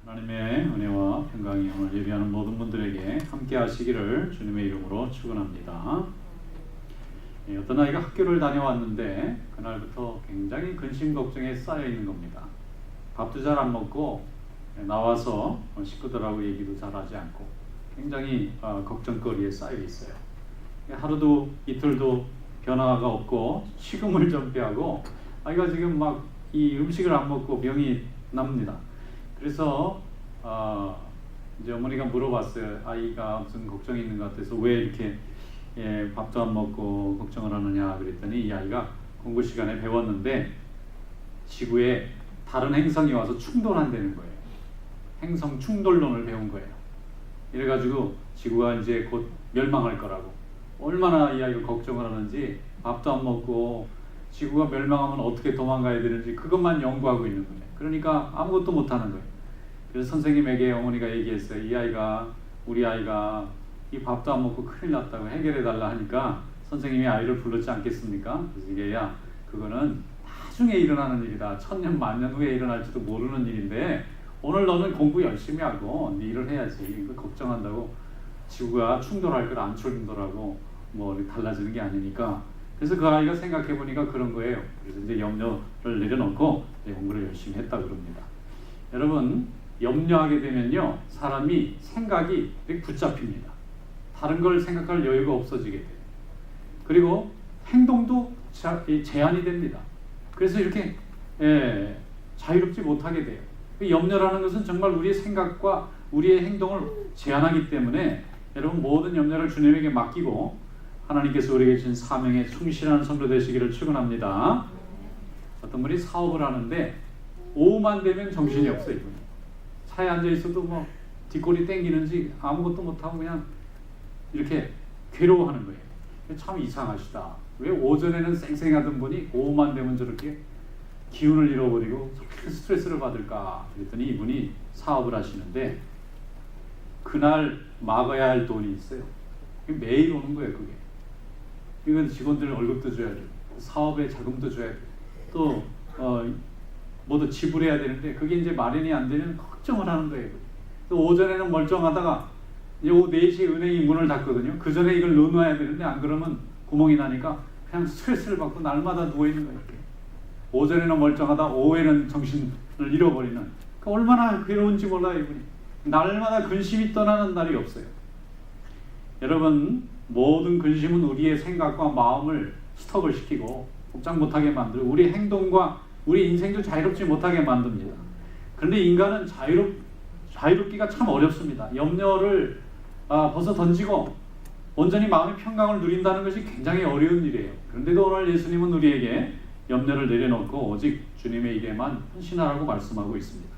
하나님의 은혜와 평강이 오늘 예배하는 모든 분들에게 함께 하시기를 주님의 이름으로 축원합니다. 어떤 아이가 학교를 다녀왔는데 그날부터 굉장히 근심 걱정에 쌓여 있는 겁니다. 밥도 잘 안 먹고 나와서 식구들하고 얘기도 잘 하지 않고 굉장히 걱정거리에 쌓여 있어요. 하루도 이틀도 변화가 없고 식음을 전폐하고 아이가 지금 막 이 음식을 안 먹고 병이 납니다. 그래서 이제 어머니가 물어봤어요. 아이가 무슨 걱정이 있는 것 같아서 왜 이렇게 밥도 안 먹고 걱정을 하느냐 그랬더니 이 아이가 공부 시간에 배웠는데 지구에 다른 행성이 와서 충돌한다는 거예요. 행성 충돌론을 배운 거예요. 이래가지고 지구가 이제 곧 멸망할 거라고. 얼마나 이 아이가 걱정을 하는지 밥도 안 먹고 지구가 멸망하면 어떻게 도망가야 되는지 그것만 연구하고 있는 거예요. 그러니까 아무것도 못하는 거예요. 그래서 선생님에게 어머니가 얘기했어요. 이 아이가 우리 아이가 이 밥도 안 먹고 큰일 났다고 해결해 달라 하니까 선생님이 아이를 불렀지 않겠습니까? 그래서 얘야 그거는 나중에 일어나는 일이다. 천년 만년 후에 일어날지도 모르는 일인데 오늘 너는 공부 열심히 하고 네 일을 해야지. 이거 걱정한다고 지구가 충돌할 걸 안 충돌하고 뭐 달라지는 게 아니니까. 그래서 그 아이가 생각해 보니까 그런 거예요. 그래서 이제 염려를 내려놓고 이제 공부를 열심히 했다 그럽니다. 여러분 염려하게 되면요 사람이 생각이 붙잡힙니다. 다른 걸 생각할 여유가 없어지게 돼요. 그리고 행동도 제한이 됩니다. 그래서 이렇게 자유롭지 못하게 돼요. 염려라는 것은 정말 우리의 생각과 우리의 행동을 제한하기 때문에 여러분 모든 염려를 주님에게 맡기고 하나님께서 우리에게 주신 사명에 충실한 성도 되시기를 축원합니다. 어떤 분이 사업을 하는데 오후만 되면 정신이 없어요. 이분이. 차에 앉아 있어도 뭐 뒷골이 땡기는지 아무것도 못하고 그냥 이렇게 괴로워하는 거예요. 참 이상하시다. 왜 오전에는 쌩쌩하던 분이 오후만 되면 저렇게 기운을 잃어버리고 저렇게 스트레스를 받을까? 그랬더니 이분이 사업을 하시는데 그날 막아야 할 돈이 있어요. 매일 오는 거예요. 그게. 이건 직원들 월급도 줘야 돼요. 사업에 자금도 줘야 돼요. 또 모두 지불해야 되는데 그게 이제 마련이 안 되면 걱정을 하는 거예요. 또 오전에는 멀쩡하다가 이제 오후 4시에 은행이 문을 닫거든요. 그 전에 이걸 넣어놔야 되는데 안 그러면 구멍이 나니까 그냥 스트레스를 받고 날마다 누워있는 거예요. 오전에는 멀쩡하다 오후에는 정신을 잃어버리는 그러니까 얼마나 괴로운지 몰라요. 이분이. 날마다 근심이 떠나는 날이 없어요. 여러분 모든 근심은 우리의 생각과 마음을 스톱을 시키고 복장 못하게 만들고 우리 행동과 우리 인생도 자유롭지 못하게 만듭니다. 그런데 인간은 자유롭기가 참 어렵습니다. 염려를 벗어 던지고 온전히 마음의 평강을 누린다는 것이 굉장히 어려운 일이에요. 그런데도 오늘 예수님은 우리에게 염려를 내려놓고 오직 주님의 일에만 헌신하라고 말씀하고 있습니다.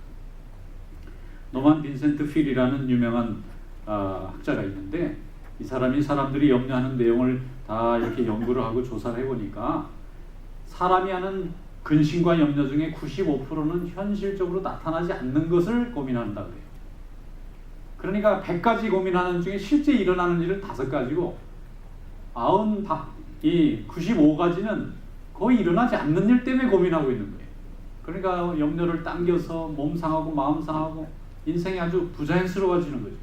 노만 빈센트 필이라는 유명한 학자가 있는데 이 사람이 사람들이 염려하는 내용을 다 이렇게 연구를 하고 조사를 해보니까 사람이 하는 근심과 염려 중에 95%는 현실적으로 나타나지 않는 것을 고민한다고 해요. 그러니까 100가지 고민하는 중에 실제 일어나는 일은 5가지고 이 95가지는 거의 일어나지 않는 일 때문에 고민하고 있는 거예요. 그러니까 염려를 당겨서 몸 상하고 마음 상하고 인생이 아주 부자연스러워지는 거죠.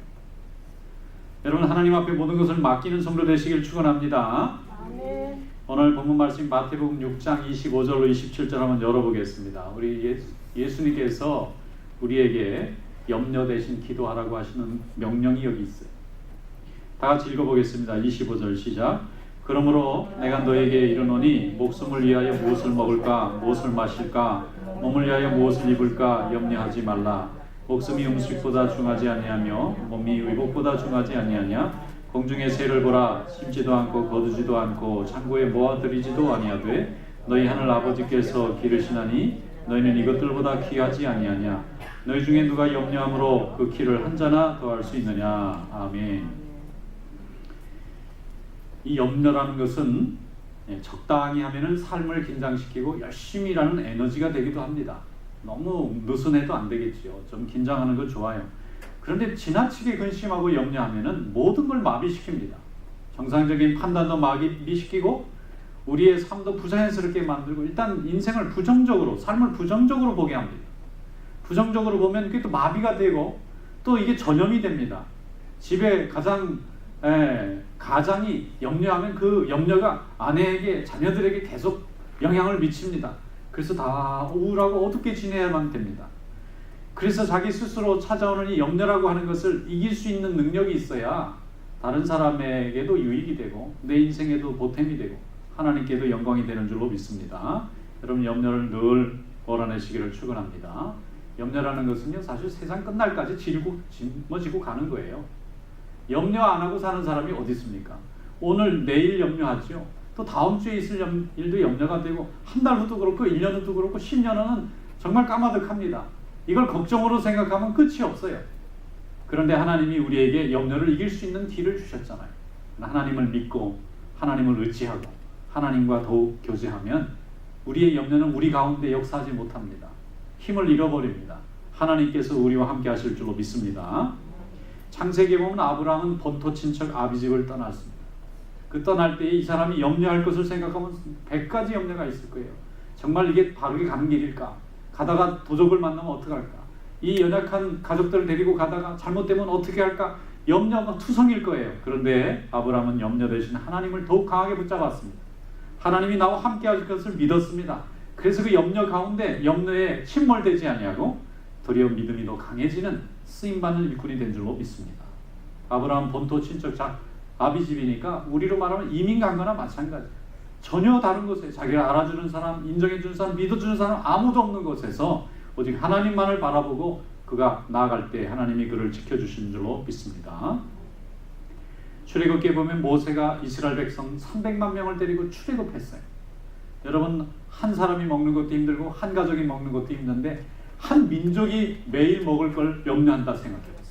여러분 하나님 앞에 모든 것을 맡기는 성도 되시길 축원합니다. 아멘. 오늘 본문 말씀 마태복음 6장 25절로 27절 한번 열어보겠습니다. 우리 예수님께서 우리에게 염려 대신 기도하라고 하시는 명령이 여기 있어요. 다 같이 읽어보겠습니다. 25절 시작. 그러므로 내가 너에게 이르노니 목숨을 위하여 무엇을 먹을까 무엇을 마실까 몸을 위하여 무엇을 입을까 염려하지 말라. 목숨이 음식보다 중하지 아니하며 몸이 의복보다 중하지 아니하냐. 공중의 새를 보라. 심지도 않고 거두지도 않고 창고에 모아들이지도 아니하되 너희 하늘 아버지께서 기르시나니 너희는 이것들보다 귀하지 아니하냐. 너희 중에 누가 염려함으로 그 키를 한 자나 더할 수 있느냐. 아멘. 이 염려라는 것은 적당히 하면은 삶을 긴장시키고 열심히 일하는 에너지가 되기도 합니다. 너무 느슨해도 안 되겠지요. 좀 긴장하는 거 좋아요. 그런데 지나치게 근심하고 염려하면은 모든 걸 마비시킵니다. 정상적인 판단도 마비시키고 우리의 삶도 부자연스럽게 만들고 일단 인생을 부정적으로 삶을 부정적으로 보게 합니다. 부정적으로 보면 그게 또 마비가 되고 또 이게 전염이 됩니다. 집에 가장이 염려하면 그 염려가 아내에게, 자녀들에게 계속 영향을 미칩니다. 그래서 다 우울하고 어둡게 지내야만 됩니다. 그래서 자기 스스로 찾아오는 이 염려라고 하는 것을 이길 수 있는 능력이 있어야 다른 사람에게도 유익이 되고 내 인생에도 보탬이 되고 하나님께도 영광이 되는 줄로 믿습니다. 여러분, 염려를 늘 몰아내시기를 축원합니다. 염려라는 것은요, 사실 세상 끝날까지 짊어지고 가는 거예요. 염려 안 하고 사는 사람이 어디 있습니까? 오늘 내일 염려하죠. 또 다음 주에 있을 일도 염려가 되고 한 달 후도 그렇고 1년 후도 그렇고 10년 후는 정말 까마득합니다. 이걸 걱정으로 생각하면 끝이 없어요. 그런데 하나님이 우리에게 염려를 이길 수 있는 길을 주셨잖아요. 하나님을 믿고 하나님을 의지하고 하나님과 더욱 교제하면 우리의 염려는 우리 가운데 역사하지 못합니다. 힘을 잃어버립니다. 하나님께서 우리와 함께 하실 줄로 믿습니다. 창세기에 보면 아브라함은 본토 친척 아비집을 떠났습니다. 그 떠날 때에 이 사람이 염려할 것을 생각하면 100가지 염려가 있을 거예요. 정말 이게 바르게 가는 길일까? 가다가 도적을 만나면 어떡할까? 이 연약한 가족들을 데리고 가다가 잘못되면 어떻게 할까? 염려가 투성일 거예요. 그런데 아브라함은 염려 대신 하나님을 더욱 강하게 붙잡았습니다. 하나님이 나와 함께 하실 것을 믿었습니다. 그래서 그 염려 가운데 염려에 침몰되지 아니하고 도리어 믿음이 더 강해지는 쓰임받는 일꾼이 된 줄로 믿습니다. 아브라함 본토 친척 아비집이니까 우리로 말하면 이민 간 거나 마찬가지. 전혀 다른 곳에 자기를 알아주는 사람, 인정해주는 사람, 믿어주는 사람 아무도 없는 곳에서 오직 하나님만을 바라보고 그가 나아갈 때 하나님이 그를 지켜주신 줄로 믿습니다. 출애굽기에 보면 모세가 이스라엘 백성 300만 명을 데리고 출애굽했어요. 여러분, 한 사람이 먹는 것도 힘들고 한 가족이 먹는 것도 힘든데 한 민족이 매일 먹을 걸 염려한다 생각해보세요.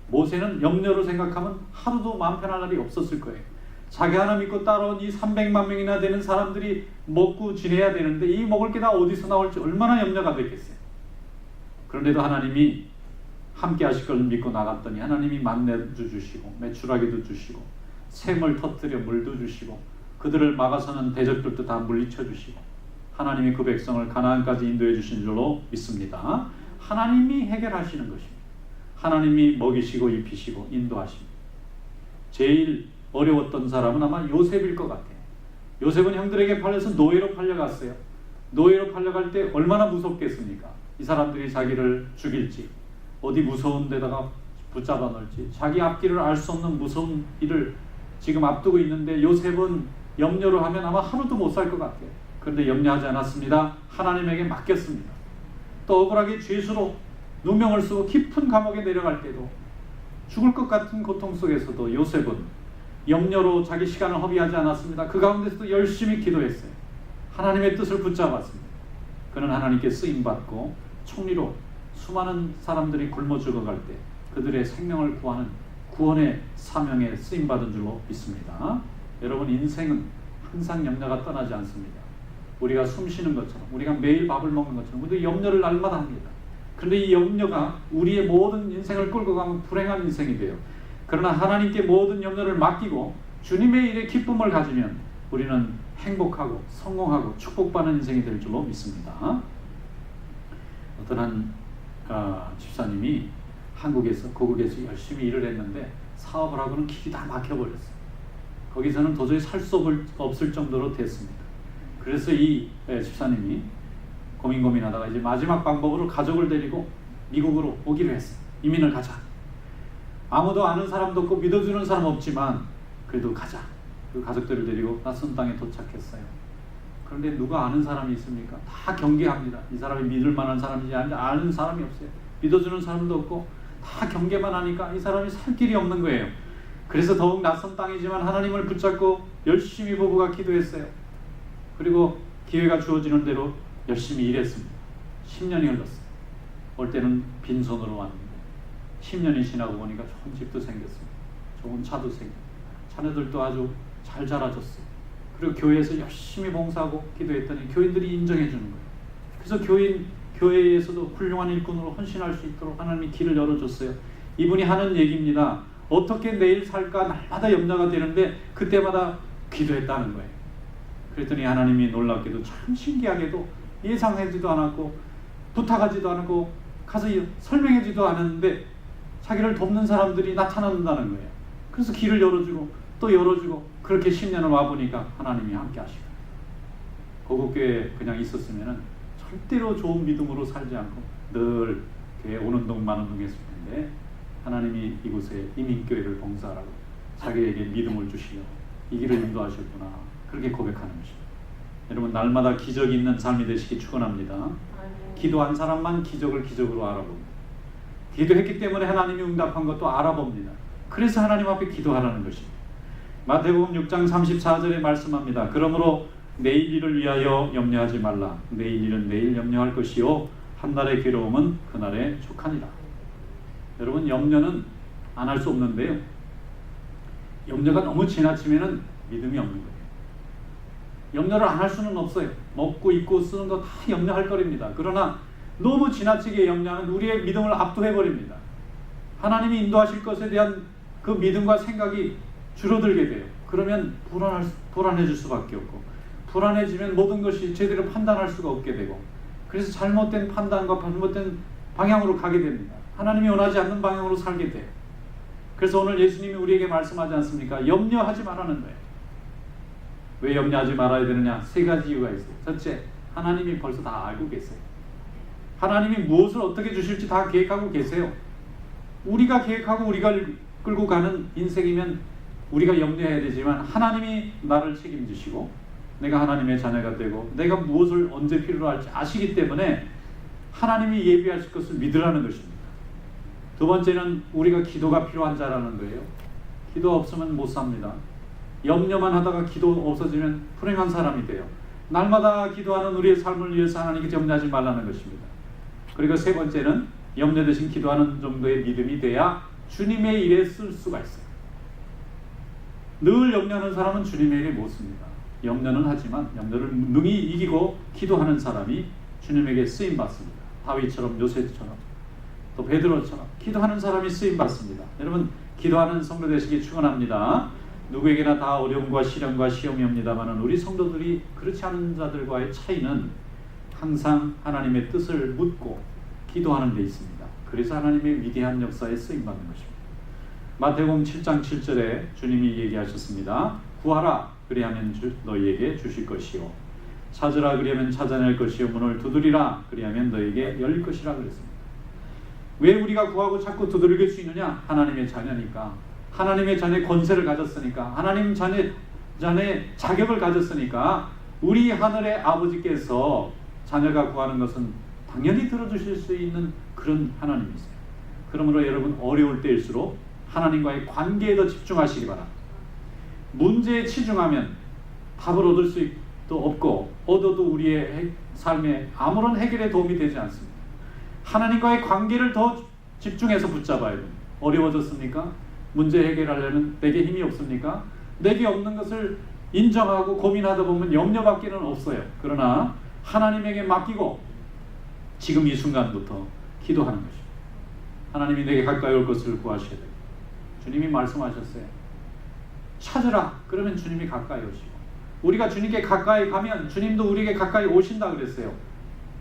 모세는 염려로 생각하면 하루도 마음 편할 날이 없었을 거예요. 자기 하나 믿고 따라온 이 300만 명이나 되는 사람들이 먹고 지내야 되는데 이 먹을 게 다 어디서 나올지 얼마나 염려가 됐겠어요. 그런데도 하나님이 함께 하실 걸 믿고 나갔더니 하나님이 만나도 주시고 메추라기도 주시고 샘을 터뜨려 물도 주시고 그들을 막아서는 대적들도 다 물리쳐 주시고 하나님이 그 백성을 가나안까지 인도해 주신 줄로 믿습니다. 하나님이 해결하시는 것입니다. 하나님이 먹이시고 입히시고 인도하십니다. 제일 어려웠던 사람은 아마 요셉일 것 같아요. 요셉은 형들에게 팔려서 노예로 팔려갔어요. 노예로 팔려갈 때 얼마나 무섭겠습니까? 이 사람들이 자기를 죽일지, 어디 무서운 데다가 붙잡아 놓을지, 자기 앞길을 알 수 없는 무서운 일을 지금 앞두고 있는데 요셉은 염려로 하면 아마 하루도 못 살 것 같아요. 그런데 염려하지 않았습니다. 하나님에게 맡겼습니다. 또 억울하게 죄수로 누명을 쓰고 깊은 감옥에 내려갈 때도 죽을 것 같은 고통 속에서도 요셉은 염려로 자기 시간을 허비하지 않았습니다. 그 가운데서도 열심히 기도했어요. 하나님의 뜻을 붙잡았습니다. 그는 하나님께 쓰임받고 총리로 수많은 사람들이 굶어 죽어갈 때 그들의 생명을 구하는 구원의 사명에 쓰임받은 줄로 믿습니다. 여러분, 인생은 항상 염려가 떠나지 않습니다. 우리가 숨 쉬는 것처럼, 우리가 매일 밥을 먹는 것처럼 우리도 염려를 날마다 합니다. 그런데 이 염려가 우리의 모든 인생을 끌고 가면 불행한 인생이 돼요. 그러나 하나님께 모든 염려를 맡기고 주님의 일에 기쁨을 가지면 우리는 행복하고 성공하고 축복받는 인생이 될 줄로 믿습니다. 어떤 한 집사님이 한국에서 고국에서 열심히 일을 했는데 사업을 하고는 길이 다 막혀버렸어요. 거기서는 도저히 살 수 없을 정도로 됐습니다. 그래서 이 집사님이 고민하다가 이제 마지막 방법으로 가족을 데리고 미국으로 오기로 했어요. 이민을 가자. 아무도 아는 사람도 없고 믿어주는 사람 없지만 그래도 가자. 그 가족들을 데리고 낯선 땅에 도착했어요. 그런데 누가 아는 사람이 있습니까? 다 경계합니다. 이 사람이 믿을 만한 사람인지 아는 사람이 없어요. 믿어주는 사람도 없고 다 경계만 하니까 이 사람이 살 길이 없는 거예요. 그래서 더욱 낯선 땅이지만 하나님을 붙잡고 열심히 부부가 기도했어요. 그리고 기회가 주어지는 대로 열심히 일했습니다. 10년이 흘렀어요. 올 때는 빈손으로 왔는데 10년이 지나고 보니까 좋은 집도 생겼습니다. 좋은 차도 생겼고 자녀들도 아주 잘 자라졌어요. 그리고 교회에서 열심히 봉사하고 기도했더니 교인들이 인정해 주는 거예요. 그래서 교회에서도 훌륭한 일꾼으로 헌신할 수 있도록 하나님이 길을 열어줬어요. 이분이 하는 얘기입니다. 어떻게 내일 살까 날마다 염려가 되는데 그때마다 기도했다는 거예요. 그랬더니 하나님이 놀랍게도 참 신기하게도 예상하지도 않았고 부탁하지도 않고 가서 설명해주지도 않았는데 자기를 돕는 사람들이 나타난다는 거예요. 그래서 길을 열어주고 또 열어주고 그렇게 10년을 와보니까 하나님이 함께 하시고, 고국교회에 그냥 있었으면 절대로 좋은 믿음으로 살지 않고 늘 교회 오는 동 마는 동 했을 텐데, 하나님이 이곳에 이민교회를 봉사하라고 자기에게 믿음을 주시려 이 길을 인도하셨구나, 그렇게 고백하는 것입니다. 여러분, 날마다 기적이 있는 삶이 되시기 축원합니다. 기도한 사람만 기적을 기적으로 알아봅니다. 기도했기 때문에 하나님이 응답한 것도 알아봅니다. 그래서 하나님 앞에 기도하라는 것입니다. 마태복음 6장 34절에 말씀합니다. 그러므로 내일 일을 위하여 염려하지 말라. 내일 일은 내일 염려할 것이요 한 날의 괴로움은 그날에 족하니라. 여러분, 염려는 안 할 수 없는데요, 염려가 너무 지나치면 믿음이 없는 거예요. 염려를 안 할 수는 없어요. 먹고 입고 쓰는 거 다 염려할 거립니다. 그러나 너무 지나치게 염려하면 우리의 믿음을 압도해버립니다. 하나님이 인도하실 것에 대한 그 믿음과 생각이 줄어들게 돼요. 그러면 불안해질 수밖에 없고, 불안해지면 모든 것이 제대로 판단할 수가 없게 되고, 그래서 잘못된 판단과 잘못된 방향으로 가게 됩니다. 하나님이 원하지 않는 방향으로 살게 돼요. 그래서 오늘 예수님이 우리에게 말씀하지 않습니까? 염려하지 말라는 거예요. 왜 염려하지 말아야 되느냐? 세 가지 이유가 있어요. 첫째, 하나님이 벌써 다 알고 계세요. 하나님이 무엇을 어떻게 주실지 다 계획하고 계세요. 우리가 계획하고 우리가 끌고 가는 인생이면 우리가 염려해야 되지만, 하나님이 나를 책임지시고 내가 하나님의 자녀가 되고 내가 무엇을 언제 필요로 할지 아시기 때문에 하나님이 예비하실 것을 믿으라는 것입니다. 두 번째는 우리가 기도가 필요한 자라는 거예요. 기도 없으면 못 삽니다. 염려만 하다가 기도 없어지면 불행한 사람이 돼요. 날마다 기도하는 우리의 삶을 위해서 하나님께 염려하지 말라는 것입니다. 그리고 세 번째는 염려 대신 기도하는 정도의 믿음이 돼야 주님의 일에 쓸 수가 있어요. 늘 염려하는 사람은 주님의 일에 못 씁니다. 염려는 하지만 염려를 능히 이기고 기도하는 사람이 주님에게 쓰임 받습니다. 다윗처럼, 요셉처럼, 또 베드로처럼 기도하는 사람이 쓰임 받습니다. 여러분, 기도하는 성도 되시기 축원합니다. 누구에게나 다 어려움과 시련과 시험이 옵니다만 우리 성도들이 그렇지 않은 자들과의 차이는 항상 하나님의 뜻을 묻고 기도하는 데 있습니다. 그래서 하나님의 위대한 역사에 쓰임받는 것입니다. 마태복음 7장 7절에 주님이 얘기하셨습니다. 구하라 그리하면 너희에게 주실 것이요, 찾으라 그리하면 찾아낼 것이요, 문을 두드리라 그리하면 너희에게 열릴 것이라 그랬습니다. 왜 우리가 구하고 자꾸 두드릴 수 있느냐? 하나님의 자녀니까, 하나님의 자녀의 권세를 가졌으니까, 하나님 자녀의 자격을 가졌으니까, 우리 하늘의 아버지께서 자녀가 구하는 것은 당연히 들어주실 수 있는 그런 하나님이세요. 그러므로 여러분, 어려울 때일수록 하나님과의 관계에 더 집중하시기 바랍니다. 문제에 치중하면 답을 얻을 수도 없고, 얻어도 우리의 삶에 아무런 해결에 도움이 되지 않습니다. 하나님과의 관계를 더 집중해서 붙잡아야 됩니다. 어려워졌습니까? 문제 해결하려면 내게 힘이 없습니까? 내게 없는 것을 인정하고 고민하다 보면 염려밖에는 없어요. 그러나 하나님에게 맡기고 지금 이 순간부터 기도하는 것입니다. 하나님이 내게 가까이 올 것을 구하셔야 됩니다. 주님이 말씀하셨어요. 찾으라 그러면 주님이 가까이 오시고, 우리가 주님께 가까이 가면 주님도 우리에게 가까이 오신다 그랬어요.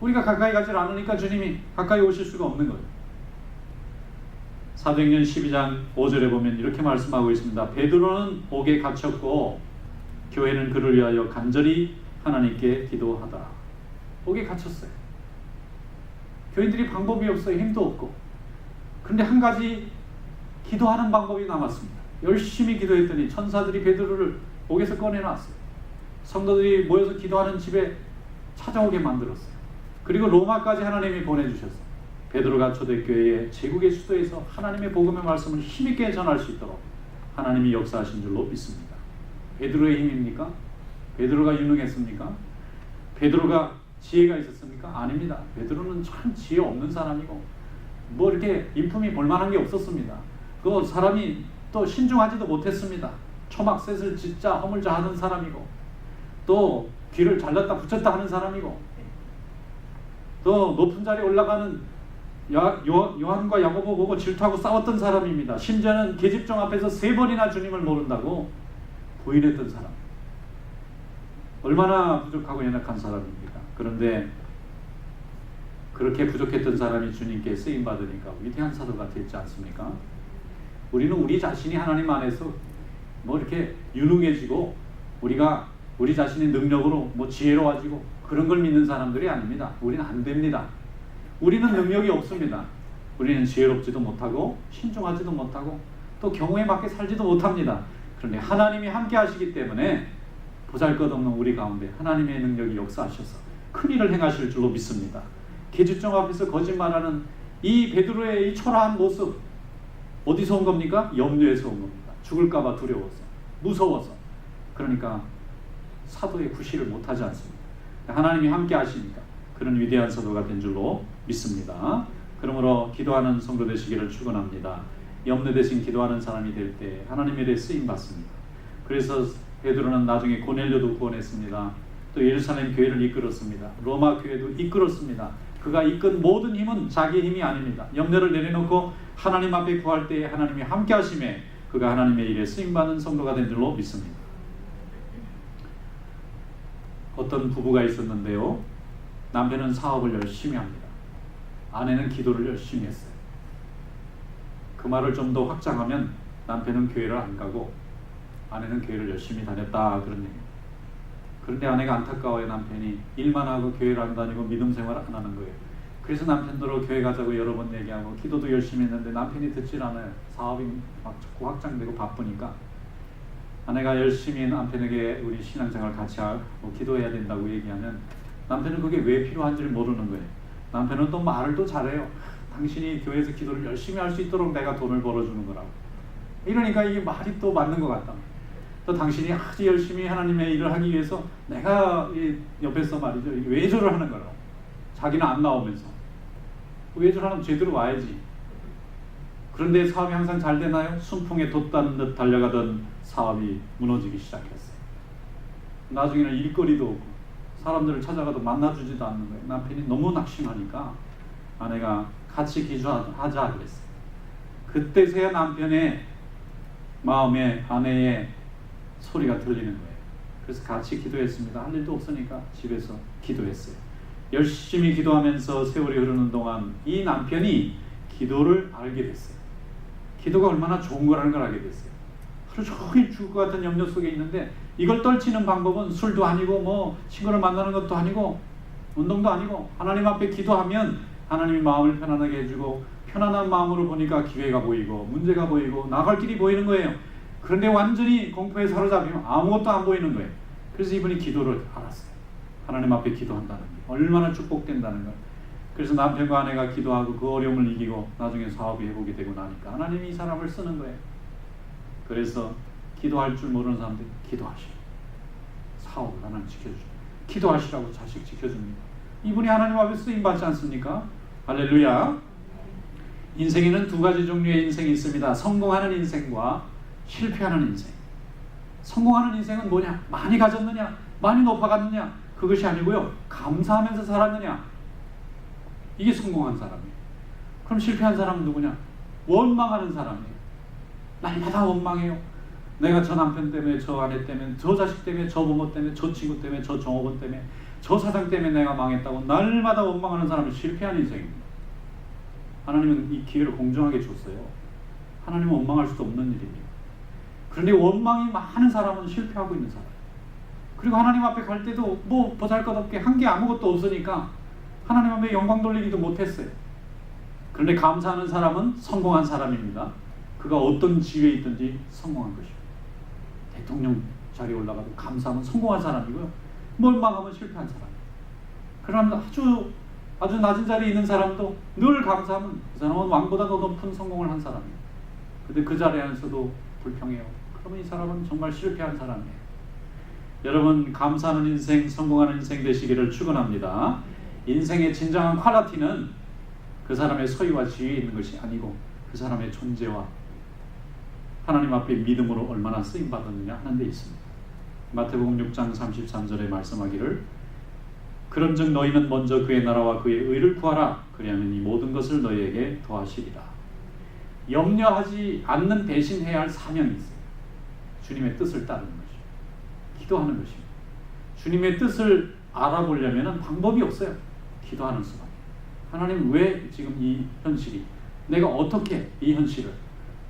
우리가 가까이 가지 않으니까 주님이 가까이 오실 수가 없는 거예요. 사도행전 12장 5절에 보면 이렇게 말씀하고 있습니다. 베드로는 옥에 갇혔고 교회는 그를 위하여 간절히 하나님께 기도하더라. 옥에 갇혔어요. 교인들이 방법이 없어요. 힘도 없고. 그런데 한 가지 기도하는 방법이 남았습니다. 열심히 기도했더니 천사들이 베드로를 옥에서 꺼내놨어요. 성도들이 모여서 기도하는 집에 찾아오게 만들었어요. 그리고 로마까지 하나님이 보내주셨어요. 베드로가 초대교회의 제국의 수도에서 하나님의 복음의 말씀을 힘있게 전할 수 있도록 하나님이 역사하신 줄로 믿습니다. 베드로의 힘입니까? 베드로가 유능했습니까? 베드로가 지혜가 있었습니까? 아닙니다. 베드로는 참 지혜 없는 사람이고 뭐 이렇게 인품이 볼만한 게 없었습니다. 그 사람이 또 신중하지도 못했습니다. 초막셋을 짓자 허물자 하는 사람이고, 또 귀를 잘랐다 붙였다 하는 사람이고, 또 높은 자리에 올라가는 요한과 야고보 보고 질투하고 싸웠던 사람입니다. 심지어는 계집종 앞에서 3번이나 주님을 모른다고 부인했던 사람. 얼마나 부족하고 연약한 사람입니까? 그런데 그렇게 부족했던 사람이 주님께 쓰임받으니까 위대한 사도가 됐지 않습니까? 우리는 우리 자신이 하나님 안에서 뭐 이렇게 유능해지고 우리가 우리 자신의 능력으로 뭐 지혜로워지고 그런 걸 믿는 사람들이 아닙니다. 우리는 안 됩니다. 우리는 능력이 없습니다. 우리는 지혜롭지도 못하고 신중하지도 못하고 또 경우에 맞게 살지도 못합니다. 그런데 하나님이 함께 하시기 때문에 보잘것없는 우리 가운데 하나님의 능력이 역사하셔서 큰 일을 행하실 줄로 믿습니다. 계집종 앞에서 거짓말하는 이 베드로의 이 초라한 모습, 어디서 온 겁니까? 염려에서 온 겁니다. 죽을까 봐 두려워서, 무서워서. 그러니까 사도의 구실을 못하지 않습니다. 하나님이 함께 하시니까 그런 위대한 사도가 된 줄로 믿습니다. 그러므로 기도하는 성도 되시기를 축원합니다. 염려 대신 기도하는 사람이 될 때 하나님에 대해 쓰임 받습니다. 그래서 베드로는 나중에 고넬료도 구원했습니다. 또 예루살렘 교회를 이끌었습니다. 로마 교회도 이끌었습니다. 그가 이끈 모든 힘은 자기의 힘이 아닙니다. 염려를 내려놓고 하나님 앞에 구할 때에 하나님이 함께 하심에 그가 하나님의 일에 쓰임받는 성도가 된 줄로 믿습니다. 어떤 부부가 있었는데요. 남편은 사업을 열심히 합니다. 아내는 기도를 열심히 했어요. 그 말을 좀 더 확장하면 남편은 교회를 안 가고 아내는 교회를 열심히 다녔다 그런 얘기입니다. 그런데 아내가 안타까워요. 남편이 일만 하고 교회를 안 다니고 믿음 생활을 안 하는 거예요. 그래서 남편도 교회 가자고 여러 번 얘기하고 기도도 열심히 했는데 남편이 듣질 않아요. 사업이 막 자꾸 확장되고 바쁘니까 아내가 열심히 남편에게 우리 신앙생활 같이 하고 기도해야 된다고 얘기하면 남편은 그게 왜 필요한지를 모르는 거예요. 남편은 또 말을 또 잘해요. 당신이 교회에서 기도를 열심히 할 수 있도록 내가 돈을 벌어주는 거라고. 이러니까 이게 말이 또 맞는 것 같다. 또 당신이 아주 열심히 하나님의 일을 하기 위해서 내가 이 옆에서 말이죠. 외조를 하는 거라고. 자기는 안 나오면서. 외조를 하면 제대로 와야지. 그런데 사업이 항상 잘 되나요? 순풍에 돛다는 듯 달려가던 사업이 무너지기 시작했어요. 나중에는 일거리도 없고 사람들을 찾아가도 만나주지도 않는 거예요. 남편이 너무 낙심하니까 아내가 같이 기도하자 그랬어요. 그때서야 남편의 마음에 아내의 소리가 들리는 거예요. 그래서 같이 기도했습니다. 할 일도 없으니까 집에서 기도했어요. 열심히 기도하면서 세월이 흐르는 동안 이 남편이 기도를 알게 됐어요. 기도가 얼마나 좋은 거라는 걸 알게 됐어요. 하루 종일 죽을 것 같은 염려 속에 있는데 이걸 떨치는 방법은 술도 아니고 뭐 친구를 만나는 것도 아니고 운동도 아니고 하나님 앞에 기도하면 하나님이 마음을 편안하게 해주고 편안한 마음으로 보니까 기회가 보이고 문제가 보이고 나갈 길이 보이는 거예요. 그런데 완전히 공포에 사로잡히면 아무것도 안 보이는 거예요. 그래서 이분이 기도를 알았어요. 하나님 앞에 기도한다는 게 얼마나 축복된다는 걸. 그래서 남편과 아내가 기도하고 그 어려움을 이기고 나중에 사업이 회복이 되고 나니까 하나님이 이 사람을 쓰는 거예요. 그래서 기도할 줄 모르는 사람들이 기도하시고 사업을 하나님 지켜주시고 기도하시라고 자식 지켜줍니다. 이분이 하나님 앞에 쓰임받지 않습니까? 할렐루야. 인생에는 두 가지 종류의 인생이 있습니다. 성공하는 인생과 실패하는 인생. 성공하는 인생은 뭐냐? 많이 가졌느냐? 많이 높아갔느냐? 그것이 아니고요. 감사하면서 살았느냐? 이게 성공한 사람이에요. 그럼 실패한 사람은 누구냐? 원망하는 사람이에요. 날마다 원망해요. 내가 저 남편 때문에, 저 아내 때문에, 저 자식 때문에, 저 부모 때문에, 저 친구 때문에, 저 종업원 때문에, 저 사장 때문에 내가 망했다고 날마다 원망하는 사람은 실패한 인생입니다. 하나님은 이 기회를 공정하게 줬어요. 하나님은 원망할 수도 없는 일입니다. 그런데 원망이 많은 사람은 실패하고 있는 사람. 그리고 하나님 앞에 갈 때도 뭐 보잘것없게 한 게 아무것도 없으니까 하나님 앞에 영광 돌리기도 못했어요. 그런데 감사하는 사람은 성공한 사람입니다. 그가 어떤 지위에 있든지 성공한 것입니다. 대통령 자리에 올라가도 감사하면 성공한 사람이고요. 원망하면 실패한 사람이에요. 그러나 아주 낮은 자리에 있는 사람도 늘 감사하면 그 사람은 왕보다 더 높은 성공을 한 사람이에요. 근데 그 자리에 앉아서도 불평해요. 그러면 이 사람은 정말 실패한 사람이에요. 여러분, 감사하는 인생, 성공하는 인생 되시기를 축원합니다. 인생의 진정한 퀄리티는 그 사람의 소유와 지위에 있는 것이 아니고 그 사람의 존재와 하나님 앞에 믿음으로 얼마나 쓰임받았느냐 하는 데 있습니다. 마태복음 6장 33절에 말씀하기를 그런즉 너희는 먼저 그의 나라와 그의 의를 구하라. 그리하면 이 모든 것을 너희에게 더하시리라. 염려하지 않는 대신해야 할 사명이 있어요. 주님의 뜻을 따르는 것이죠. 기도하는 것입니다. 주님의 뜻을 알아보려면 방법이 없어요. 기도하는 수밖에. 하나님 왜 지금 이 현실이, 내가 어떻게 이 현실을,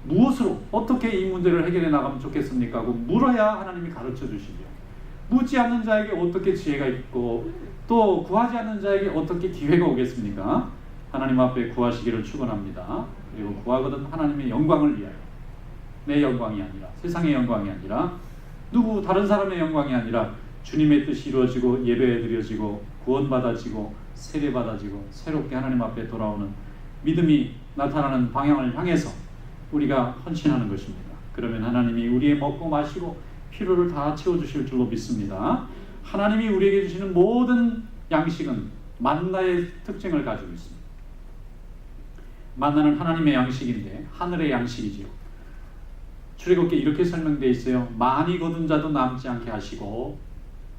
무엇으로 어떻게 이 문제를 해결해 나가면 좋겠습니까 하고 물어야 하나님이 가르쳐 주시죠. 묻지 않는 자에게 어떻게 지혜가 있고 또 구하지 않는 자에게 어떻게 기회가 오겠습니까? 하나님 앞에 구하시기를 축원합니다. 그리고 구하거든 하나님의 영광을 위하여, 내 영광이 아니라, 세상의 영광이 아니라, 누구 다른 사람의 영광이 아니라 주님의 뜻이 이루어지고 예배에 드려지고 구원받아지고 세례받아지고 새롭게 하나님 앞에 돌아오는 믿음이 나타나는 방향을 향해서 우리가 헌신하는 것입니다. 그러면 하나님이 우리의 먹고 마시고 필요를 다 채워주실 줄로 믿습니다. 하나님이 우리에게 주시는 모든 양식은 만나의 특징을 가지고 있습니다. 만나는 하나님의 양식인데 하늘의 양식이지요. 출애굽기에 이렇게 설명되어 있어요. 많이 거둔 자도 남지 않게 하시고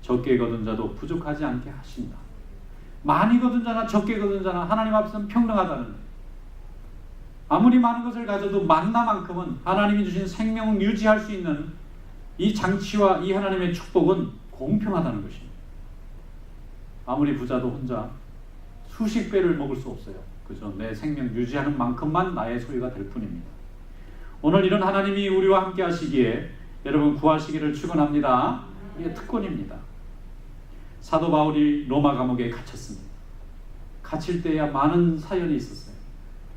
적게 거둔 자도 부족하지 않게 하신다. 많이 거둔 자나 적게 거둔 자나 하나님 앞에서는 평등하다는 거예요. 아무리 많은 것을 가져도 만나만큼은 하나님이 주신 생명을 유지할 수 있는 이 장치와 이 하나님의 축복은 공평하다는 것입니다. 아무리 부자도 혼자 수십 배를 먹을 수 없어요. 그죠? 내 생명 유지하는 만큼만 나의 소유가 될 뿐입니다. 오늘 이런 하나님이 우리와 함께 하시기에 여러분 구하시기를 축원합니다. 이게 특권입니다. 사도 바울이 로마 감옥에 갇혔습니다. 갇힐 때야 많은 사연이 있었어요.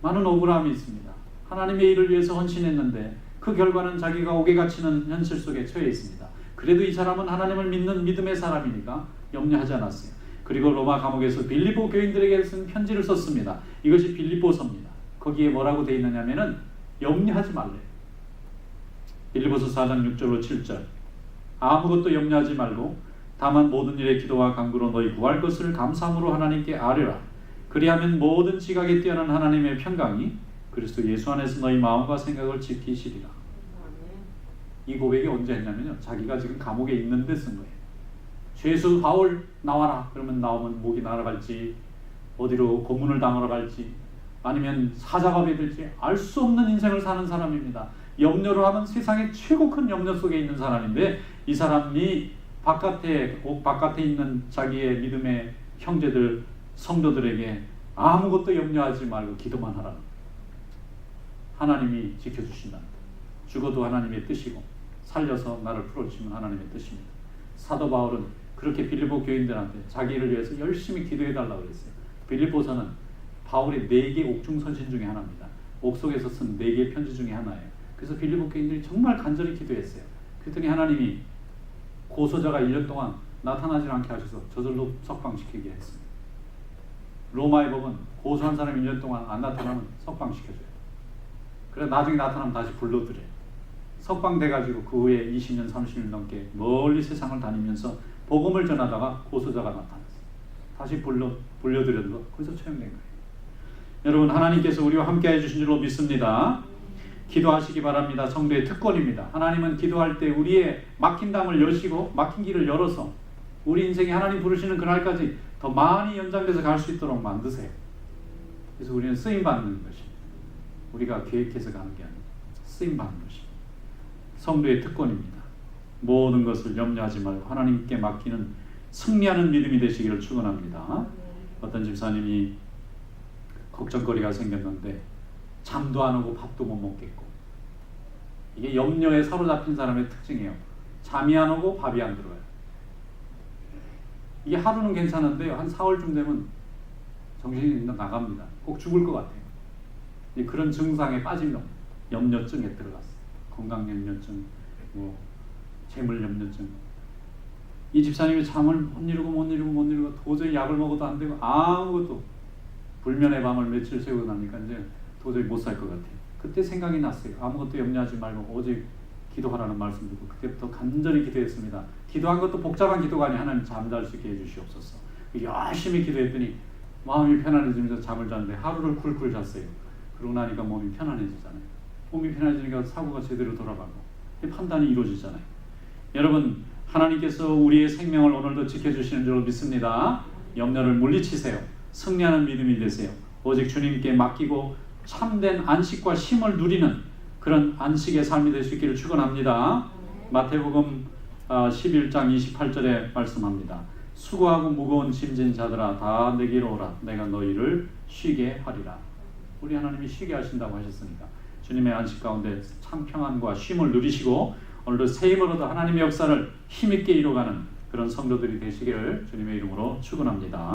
많은 억울함이 있습니다. 하나님의 일을 위해서 헌신했는데 그 결과는 자기가 옥에 갇히는 현실 속에 처해 있습니다. 그래도 이 사람은 하나님을 믿는 믿음의 사람이니까 염려하지 않았어요. 그리고 로마 감옥에서 빌립보 교인들에게 쓴 편지를 썼습니다. 이것이 빌립보서입니다. 거기에 뭐라고 되어 있느냐면은 염려하지 말래요. 빌립보서 4장 6절로 7절 아무것도 염려하지 말고 다만 모든 일에 기도와 간구로 너희 구할 것을 감사함으로 하나님께 아뢰라. 그리하면 모든 지각에 뛰어난 하나님의 평강이 그리스도 예수 안에서 너희 마음과 생각을 지키시리라. 이 고백이 언제 했냐면요, 자기가 지금 감옥에 있는데 쓴 거예요. 죄수 바울 나와라. 그러면 나오면 목이 날아갈지 어디로 고문을 당하러 갈지 아니면 사자갑이 될지 알 수 없는 인생을 사는 사람입니다. 염려를 하면 세상의 최고 큰 염려 속에 있는 사람인데 이 사람이 옥 바깥에 있는 자기의 믿음의 형제들 성도들에게 아무것도 염려하지 말고 기도만 하라. 하나님이 지켜주신다. 죽어도 하나님의 뜻이고 살려서 나를 풀어주시면 하나님의 뜻입니다. 사도 바울은 그렇게 빌립보 교인들한테 자기를 위해서 열심히 기도해달라고 그랬어요. 빌립보서는 바울의 4개 옥중 선신 중에 하나입니다. 옥 속에서 쓴 4개의 편지 중에 하나예요. 그래서 빌립보 교인들이 정말 간절히 기도했어요. 그랬더니 하나님이 고소자가 1년 동안 나타나지 않게 하셔서 저절로 석방시키게 했습니다. 로마의 법은 고소한 사람이 1년 동안 안 나타나면 석방시켜줘요. 그래서 나중에 나타나면 다시 불러들여요. 석방돼가지고 그 후에 20년 30년 넘게 멀리 세상을 다니면서 복음을 전하다가 고소자가 나타났어요. 다시 불려들여서 거기서 처형된 거예요. 여러분, 하나님께서 우리와 함께 해주신 줄로 믿습니다. 기도하시기 바랍니다. 성도의 특권입니다. 하나님은 기도할 때 우리의 막힌 담을 여시고 막힌 길을 열어서 우리 인생이 하나님 부르시는 그날까지 더 많이 연장돼서 갈 수 있도록 만드세요. 그래서 우리는 쓰임받는 것입니다. 우리가 계획해서 가는 게 아니고 쓰임받는 것입니다. 성도의 특권입니다. 모든 것을 염려하지 말고 하나님께 맡기는 승리하는 믿음이 되시기를 축원합니다. 어떤 집사님이 걱정거리가 생겼는데 잠도 안 오고 밥도 못 먹겠고, 이게 염려에 사로잡힌 사람의 특징이에요. 잠이 안 오고 밥이 안 들어와요. 이게 하루는 괜찮은데요, 한 4월쯤 되면 정신이 나갑니다. 꼭 죽을 것 같아요. 그런 증상에 빠지면 염려증에 들어갔어요. 건강염려증, 재물염려증. 이 집사님이 잠을 못 이루고 도저히 약을 먹어도 안 되고 아무것도, 불면의 밤을 며칠 새우고 나니까 이제 도저히 못 살 것 같아요. 그때 생각이 났어요. 아무것도 염려하지 말고 오직 기도하라는 말씀 듣고 그때부터 간절히 기도했습니다. 기도한 것도 복잡한 기도가 아니라 하나님 잠잘 수 있게 해주시옵소서. 열심히 기도했더니 마음이 편안해지면서 잠을 잤는데 하루를 쿨쿨 잤어요. 그러고 나니까 몸이 편안해지잖아요. 몸이 편안해지니까 사고가 제대로 돌아가고 판단이 이루어지잖아요. 여러분, 하나님께서 우리의 생명을 오늘도 지켜주시는 줄 믿습니다. 염려를 물리치세요. 승리하는 믿음이 되세요. 오직 주님께 맡기고 참된 안식과 쉼을 누리는 그런 안식의 삶이 될 수 있기를 축원합니다. 마태복음 11장 28절에 말씀합니다. 수고하고 무거운 짐진 자들아 다 내게로 오라. 내가 너희를 쉬게 하리라. 우리 하나님이 쉬게 하신다고 하셨으니까 주님의 안식 가운데 참 평안과 쉼을 누리시고 오늘도 새 힘을 얻어 하나님의 역사를 힘있게 이루어가는 그런 성도들이 되시기를 주님의 이름으로 축원합니다.